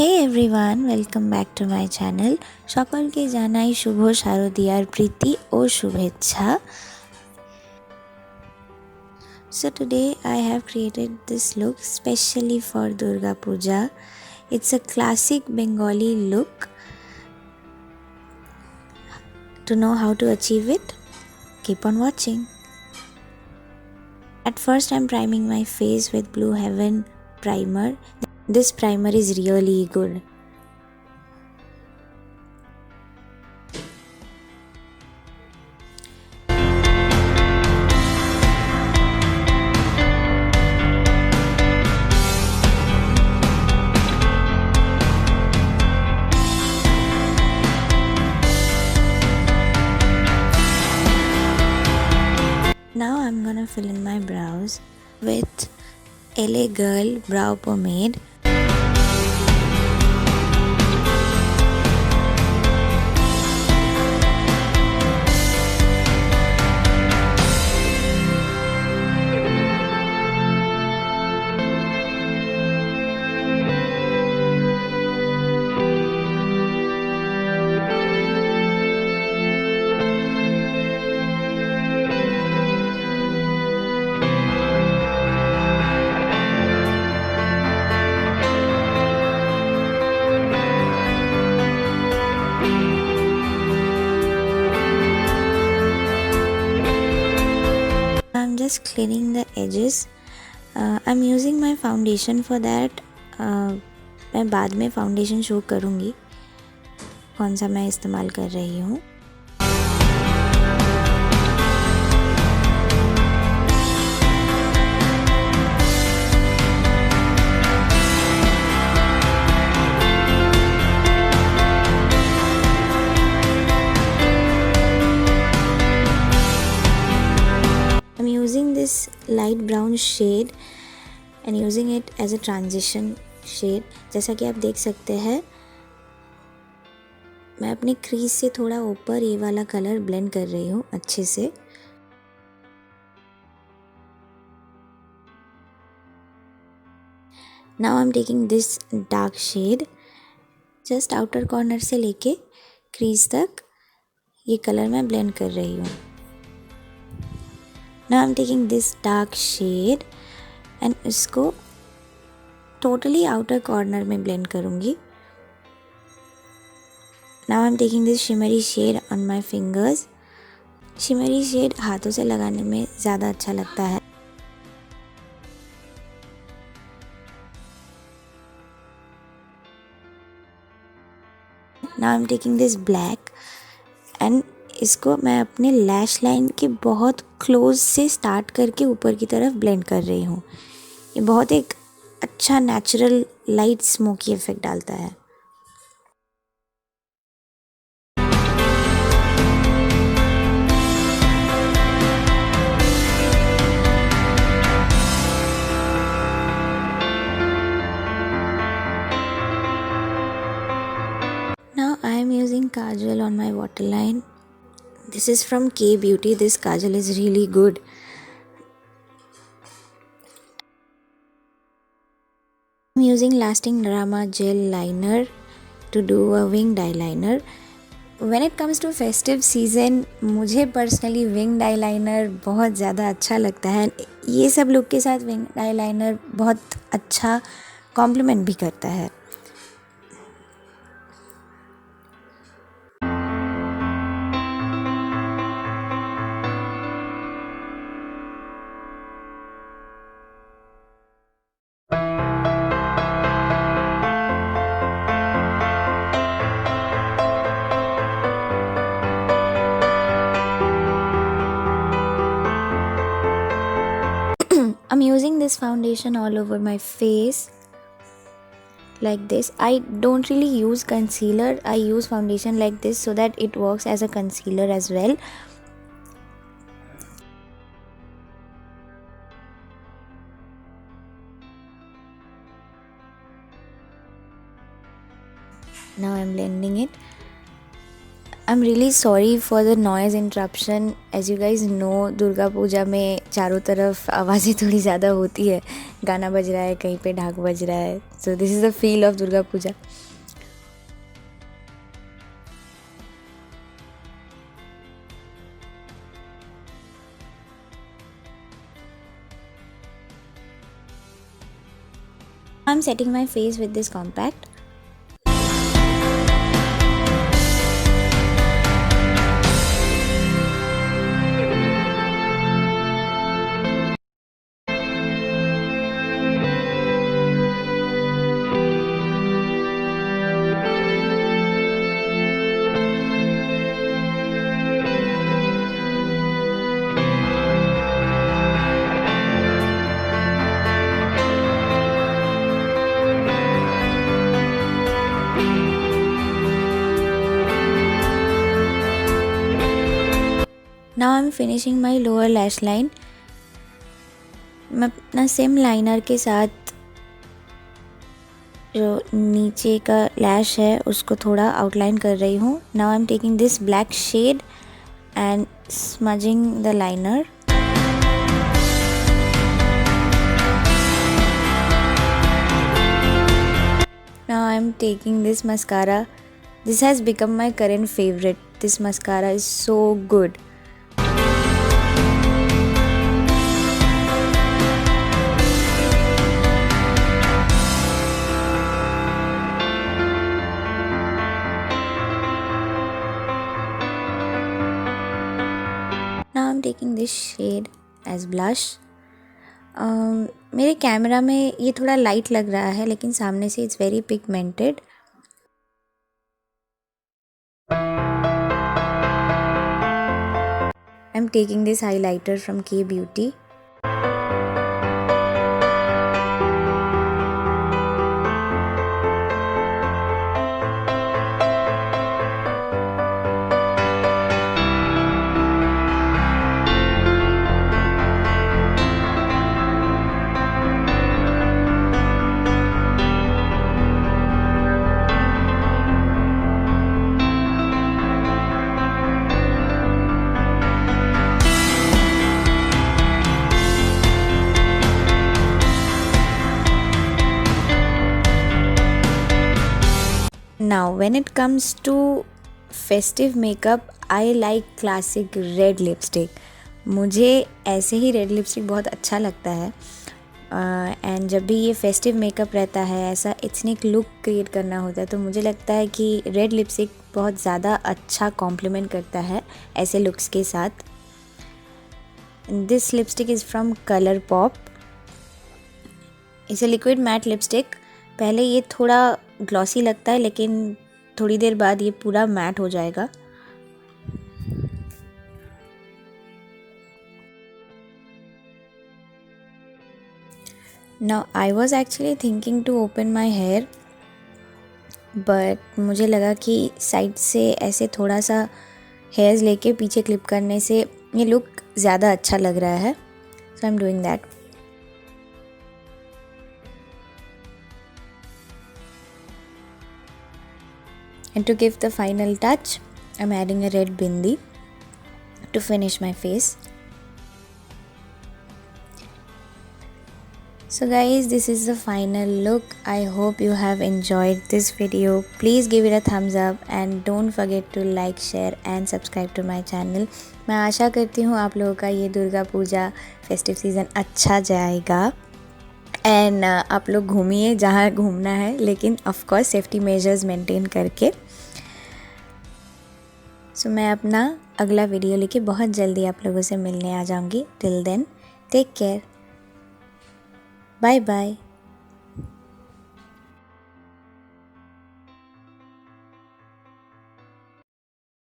Hey everyone, welcome back to my channel. সকলকে জানাই শুভ শারদীয়ার প্রীতি ও শুভেচ্ছা. So today I have created this look specially for Durga puja. It's a classic Bengali look. To know how to achieve it, keep on watching. At first I'm priming my face with Blue Heaven primer. This primer is really good. Now I'm gonna fill in my brows with LA Girl brow pomade. I'm just cleaning the edges. I'm using my foundation for that. मैं बाद में foundation show करूँगी कौन सा मैं इस्तेमाल कर रही हूँ. I'm using this light brown shade and using it as a transition shade. जैसा कि आप देख सकते हैं मैं अपनी क्रीज से थोड़ा ऊपर ये वाला कलर ब्लेंड कर रही हूँ अच्छे से. Now I'm taking this dark shade just outer corner से लेके क्रीज तक ये कलर मैं ब्लेंड कर रही हूँ. Now I'm taking this dark shade and इसको totally outer corner में blend करूँगी. Now I'm taking this shimmery shade on my fingers. Shimmery shade हाथों से लगाने में ज़्यादा अच्छा लगता है. Now I'm taking this black and इसको मैं अपने लैश लाइन के बहुत क्लोज से स्टार्ट करके ऊपर की तरफ ब्लेंड कर रही हूँ. ये बहुत एक अच्छा नेचुरल लाइट स्मोकी इफेक्ट डालता है. Now I am using Kajal on my waterline. This is from K Beauty. This Kajal is really good. I'm using Lasting Drama Gel Liner to do a winged eyeliner. When it comes to festive season, मुझे personally winged eyeliner बहुत ज़्यादा अच्छा लगता है. ये सब लोग के साथ winged eyeliner बहुत अच्छा कॉम्प्लीमेंट भी करता है. I'm using this foundation all over my face like this. I don't really use concealer. I use foundation like this so that it works as a concealer as well. Now I'm blending it. I'm really sorry for the noise interruption. As you guys know, Durga Puja में चारों तरफ आवाज़ें थोड़ी ज़्यादा होती है. गाना बज रहा है, कहीं पे ढाक बज रहा है. So this is the feel of Durga Puja. I'm setting my face with this compact. Now I'm finishing my lower lash line. मैं अपना सेम लाइनर के साथ जो नीचे का लैश है उसको थोड़ा आउटलाइन कर रही हूँ. Now I'm taking this black shade and smudging the liner. Now I'm taking this mascara. This has become my current favorite. This mascara is so good. Now I'm taking this shade as blush. मेरे camera में ये थोड़ा light लग रहा है लेकिन सामने से it's very pigmented. I'm taking this highlighter from K Beauty. Now when it comes to festive makeup, I like classic red lipstick. मुझे ऐसे ही रेड लिपस्टिक बहुत अच्छा लगता है. एंड जब भी ये फेस्टिव मेकअप रहता है, ऐसा एथनिक लुक क्रिएट करना होता है, तो मुझे लगता है कि रेड लिपस्टिक बहुत ज़्यादा अच्छा कॉम्प्लीमेंट करता है ऐसे लुक्स के साथ. This lipstick is from Colorpop. It's a liquid matte lipstick. पहले ये थोड़ा ग्लॉसी लगता है लेकिन थोड़ी देर बाद ये पूरा मैट हो जाएगा. Now I was actually thinking to open my hair, but मुझे लगा कि साइड से ऐसे थोड़ा सा हेयर्स लेके पीछे क्लिप करने से ये लुक ज़्यादा अच्छा लग रहा है. So I'm doing that. And to give the final touch, I'm adding a red bindi to finish my face. So guys, this is the final look. I hope you have enjoyed this video. Please give it a thumbs up and don't forget to like, share and subscribe to my channel. मैं आशा करती हूँ आप लोगों का ये Durga Puja festive season अच्छा जाएगा. And आप लोग घूमिए जहाँ घूमना है, लेकिन of course safety measures maintain करके. सो मैं अपना अगला वीडियो लेके बहुत जल्दी आप लोगों से मिलने आ जाऊँगी. Till then take care. Bye bye.